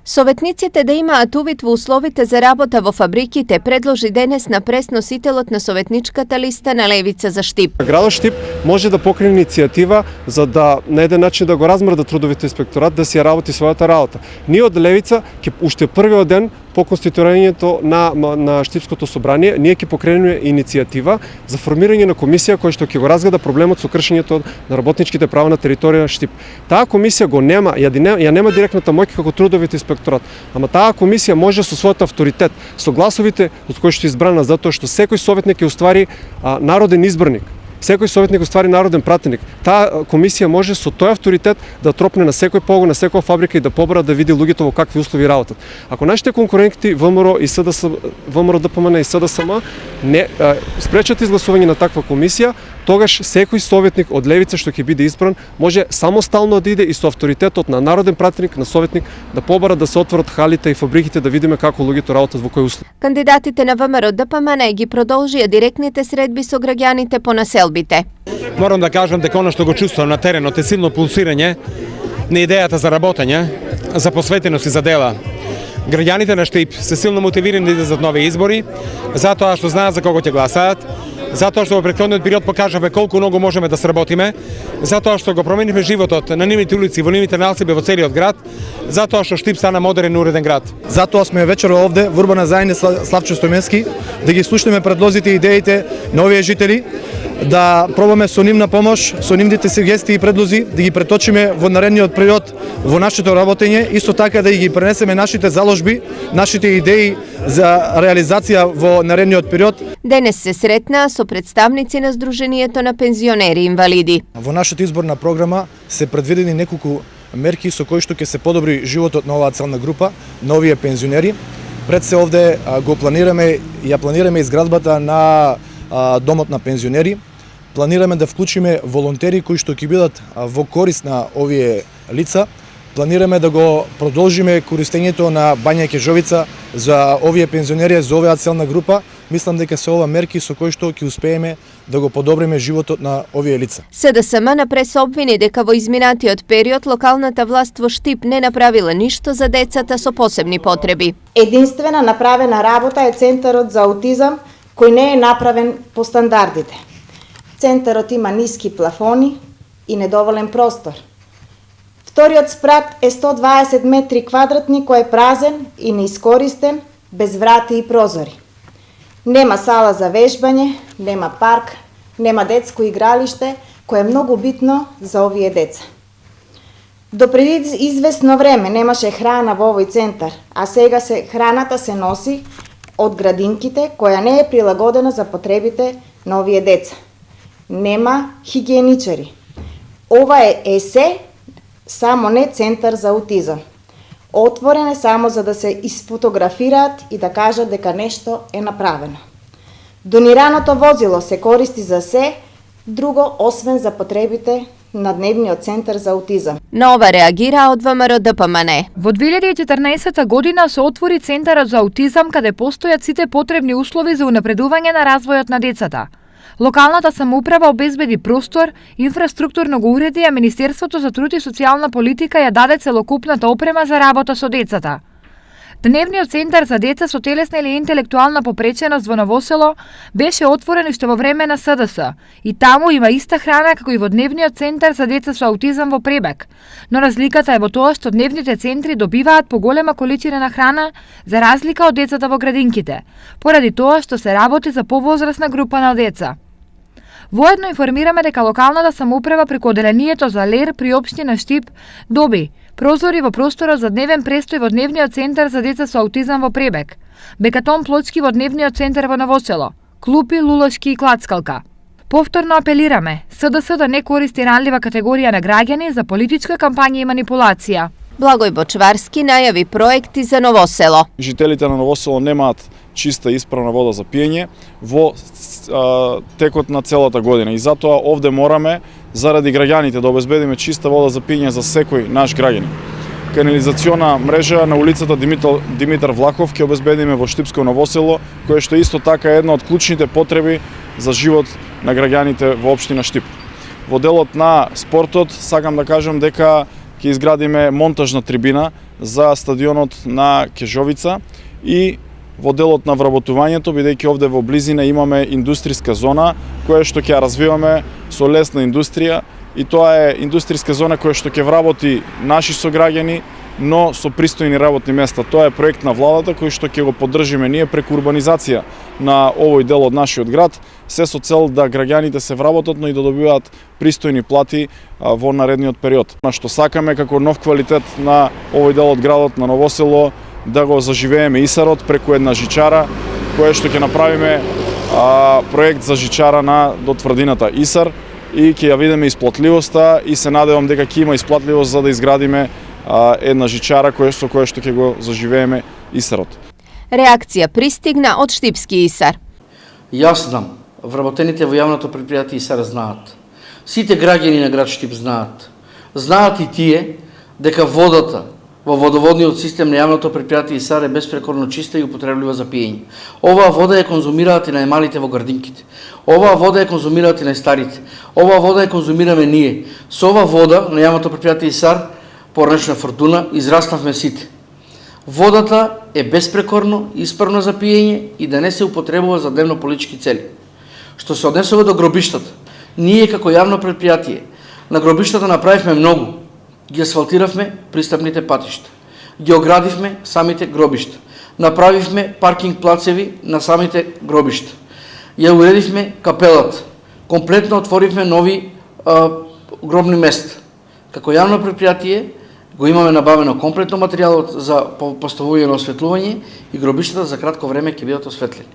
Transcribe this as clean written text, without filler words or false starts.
Советниците да имаат увид во условите за работа во фабриките предложи денес на пресносителот на советничката листа на Левица за Штип. Градот Штип може да покрене иницијатива за да на еден начин да го размрда трудовите инспекторат да си работи својата работа. Ние од Левица ќе уште првиот ден по конституирањето на Штипското собрание, ние ќе покренеме иницијатива за формирање на комисија која што ќе го разгледа проблемот со кршењето на работничките права на територија на Штип. Таа комисија го нема, ја нема директната моќ како трудовите инспекторат, ама таа комисија може со својот авторитет, со гласовите од кои што избрана, затоа што секој советник е уствари народен изборник. Секој советник уствари народен пратеник. Таа комисија може со тој авторитет да тропне на секој погон, на секоја фабрика и да побара да види луѓето во какви услови работат. Ако нашите конкуренти ВМРО и ВМРО ДПМН и СДСМ не спречат изгласување на таква комисија, тогаш секој советник од Левица што ќе биде избран може самостално да иде и со авторитетот на народен пратеник, на советник да побара да се отворат халите и фабриките да видиме како луѓето работат во кои услови. Кандидатите на ВМРО ДПМН ги продолжија директните средби со граѓаните по населбите. Морам да кажам дека она што го чувствувам на теренот е силно пулсирање на идејата за работење, за посветеност и за дела. Граѓаните на Штип се силно мотивирани да идат за нови избори, затоа што знаат за кого ќе гласаат, затоа што во претходниот период покажавме колку многу можеме да сработиме, затоа што го променивме животот на нивните улици, во нивните населби во целиот град, затоа што Штип стана модерен и уреден град. Затоа сме вечера овде во урбана заедница Славчо Стојменски да ги слушнеме предлозите и идеите на овие жители, да пробаме со нивна помош, со нивните сугестии и предлози да ги преточиме во наредниот период во нашето работење, исто така да ги пренесеме нашите заложби, нашите идеи за реализација во наредниот период. Денес се сретнаа со представници на Сдруженијето на пензионери и инвалиди. Во нашата изборна програма се предвидени неколку мерки со кои што ќе се подобри животот на оваа целна група, на овие пензионери. Пред се овде ја планираме изградбата на домот на пензионери. Планираме да вклучиме волонтери кои што ќе бидат во корист на овие лица. Планираме да го продолжиме користењето на Бања Кежовица за овие пензионери, за оваа целна група. Мислам дека се ова мерки со кои што ќе успееме да го подобриме животот на овие лица. СДСМ на прес обвини дека во изминатиот период локалната власт во Штип не направила ништо за децата со посебни потреби. Единствена направена работа е Центарот за аутизам, кој не е направен по стандардите. Центарот има ниски плафони и недоволен простор. Вториот спрат е 120 метри квадратни кој е празен и неискористен, без врати и прозори. Нема сала за вежбање, нема парк, нема детско игралиште, кое е многу битно за овие деца. До преди известно време немаше храна во овој центар, а сега храната се носи од градинките, која не е прилагодена за потребите на овие деца. Нема хигиеничари. Ова е есе, само не центар за аутизам. Отворен е само за да се изфотографираат и да кажат дека нешто е направено. Донираното возило се користи за се друго, освен за потребите на дневниот центар за аутизам. На ова реагира од ВМРО ДПМН. Во 2014 година се отвори Центарот за аутизам каде постојат сите потребни услови за унапредување на развојот на децата. Локалната самоуправа обезбеди простор, инфраструктурно го уреди, а Министерството за труд и социјална политика ја даде целокупната опрема за работа со децата. Дневниот центар за деца со телесна или интелектуална попреченост во Новосело беше отворен уште во време на СДС и таму има иста храна како и во дневниот центар за деца со аутизам во Пребек. Но разликата е во тоа што дневните центри добиваат поголема количина на храна за разлика од децата во градинките, поради тоа што се работи за повозрасна група на деца. Воедно информираме дека локалната самоуправа преку оделението за ЛЕР при општина Штип доби прозори во просторот за дневен престој во дневниот центар за деца со аутизам во Пребек, бекатон плочки во дневниот центар во Новосело, клупи, лулашки и клацкалка. Повторно апелираме СДС да не користи ранлива категорија на граѓани за политичка кампања и манипулација. Благој Бочварски најави проекти за Новосело. Жителите на Новосело немаат чиста и исправна вода за пиење во текот на целата година и затоа овде мораме заради граѓаните да обезбедиме чиста вода за пиење за секој наш граѓанин. Канализациона мрежа на улицата Димитар Влахов ќе обезбедиме во Штипско Новосело, кое што исто така е една од клучните потреби за живот на граѓаните во општина Штип. Во делот на спортот сакам да кажам дека ќе изградиме монтажна трибина за стадионот на Кежовица и во делот на вработувањето, бидејќи овде во близина имаме индустријска зона која што ќе ја развиваме со лесна индустрија, и тоа е индустријска зона која што ќе вработи наши сограѓани, но со пристојни работни места. Тоа е проект на владата кој што ќе го поддржиме ние преку урбанизација на овој дел од нашиот град, се со цел да граѓаните се вработат, но и да добиваат пристојни плати во наредниот период. На што сакаме како нов квалитет на овој дел од градот на Ново село, да го заживееме Исарот преку една жичара, која што ќе направиме проект за жичара до тврдината Исар, и ќе ја видиме исплатливоста, и се надевам дека ќе има исплатливост за да изградиме една жичара со која што ќе го заживееме Исарот. Реакција пристигна од Штипски Исар. Јас знам, вработените во јавното предпријатие Исар знаат. Сите граѓани на град Штип знаат. Знаат и тие дека водата во водоводниот систем на јавното предпријатие Исар е беспрекорно чиста и употреблива за пиење. Оваа вода ја конзумираат и најмалите во градинките. Оваа вода ја конзумираат и најстарите. Оваа вода ја конзумираме ние. Со оваа вода на јавното предпријатие Исар, поречна Фортуна, израснавме сите. Водата е беспрекорно, исправна за пиење и да не се употребува за дневно-политички цели. Што се однесува до гробиштата, ние како јавно предпријатие на гробиштата направивме многу. Ги асфалтиравме пристапните патишта, ги оградивме самите гробишта, направивме паркинг плацеви на самите гробишта, ја уредивме капелата, комплетно отворивме нови гробни места. Како јавно предпријатие го имаме набавено комплетно материјалот за поставување на осветлување и гробиштата за кратко време ќе бидат осветлени.